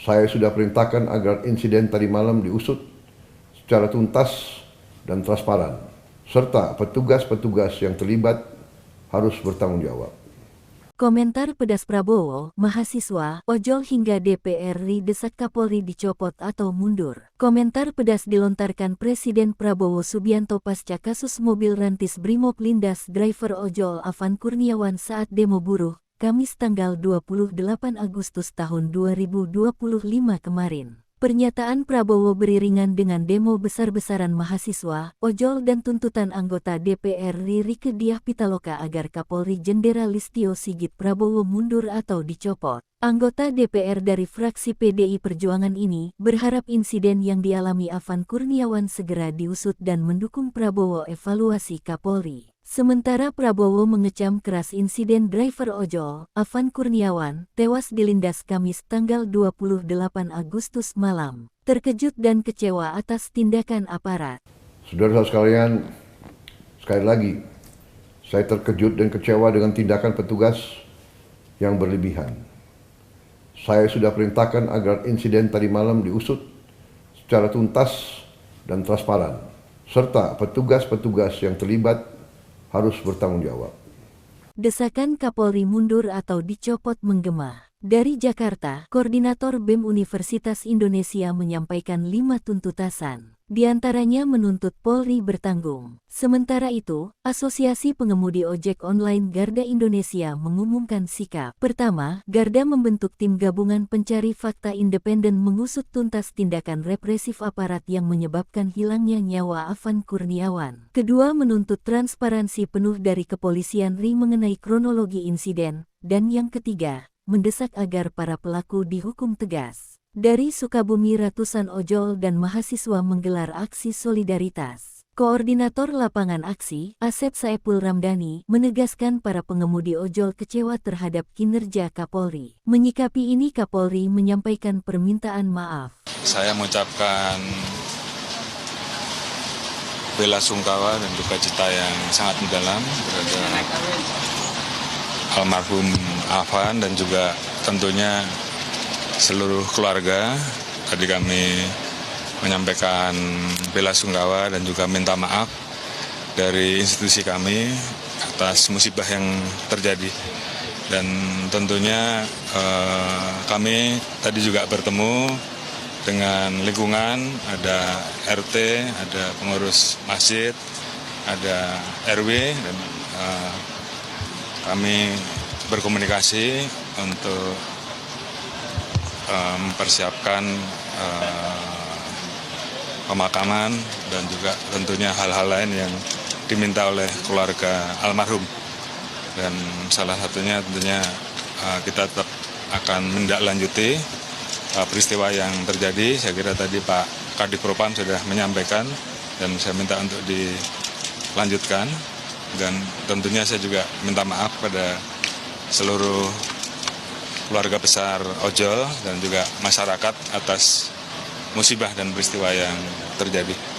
Saya sudah perintahkan agar insiden tadi malam diusut secara tuntas dan transparan, serta petugas-petugas yang terlibat harus bertanggung jawab. Komentar pedas Prabowo, mahasiswa, ojol hingga DPR RI desak Kapolri dicopot atau mundur. Komentar pedas dilontarkan Presiden Prabowo Subianto pasca kasus mobil rantis Brimob lindas driver ojol Afan Kurniawan saat demo buruh, Kamis tanggal 28 Agustus tahun 2025 kemarin. Pernyataan Prabowo beriringan dengan demo besar-besaran mahasiswa, ojol dan tuntutan anggota DPR RI Rieke Diah Pitaloka agar Kapolri Jenderal Listio Sigit Prabowo mundur atau dicopot. Anggota DPR dari fraksi PDI Perjuangan ini berharap insiden yang dialami Afan Kurniawan segera diusut dan mendukung Prabowo evaluasi Kapolri. Sementara Prabowo mengecam keras insiden driver ojol, Afan Kurniawan, tewas dilindas Kamis tanggal 28 Agustus malam. Terkejut dan kecewa atas tindakan aparat. Saudara-saudara sekalian, sekali lagi, saya terkejut dan kecewa dengan tindakan petugas yang berlebihan. Saya sudah perintahkan agar insiden tadi malam diusut secara tuntas dan transparan, serta petugas-petugas yang terlibat harus bertanggung jawab. Desakan Kapolri mundur atau dicopot menggema. Dari Jakarta, Koordinator BEM Universitas Indonesia menyampaikan 5 tuntutan. Di antaranya menuntut Polri bertanggung. Sementara itu, Asosiasi Pengemudi Ojek Online Garda Indonesia mengumumkan sikap. Pertama, Garda membentuk tim gabungan pencari fakta independen mengusut tuntas tindakan represif aparat yang menyebabkan hilangnya nyawa Afan Kurniawan. Kedua, menuntut transparansi penuh dari kepolisian RI mengenai kronologi insiden. Dan yang ketiga, mendesak agar para pelaku dihukum tegas. Dari Sukabumi, ratusan ojol dan mahasiswa menggelar aksi solidaritas. Koordinator lapangan aksi, Asep Saepul Ramdhani, menegaskan para pengemudi ojol kecewa terhadap kinerja Kapolri. Menyikapi ini, Kapolri menyampaikan permintaan maaf. Saya mengucapkan bela sungkawa dan duka cita yang sangat mendalam terhadap almarhum Afan dan juga tentunya seluruh keluarga. Tadi kami menyampaikan bela sungkawa dan juga minta maaf dari institusi kami atas musibah yang terjadi. Dan tentunya kami tadi juga bertemu dengan lingkungan, ada RT, ada pengurus masjid, ada RW, dan kami berkomunikasi untuk mempersiapkan pemakaman dan juga tentunya hal-hal lain yang diminta oleh keluarga almarhum. Dan salah satunya tentunya kita tetap akan menindaklanjuti peristiwa yang terjadi. Saya kira tadi Pak Kadif Propam sudah menyampaikan dan saya minta untuk dilanjutkan. Dan tentunya saya juga minta maaf pada seluruh keluarga besar ojol dan juga masyarakat atas musibah dan peristiwa yang terjadi.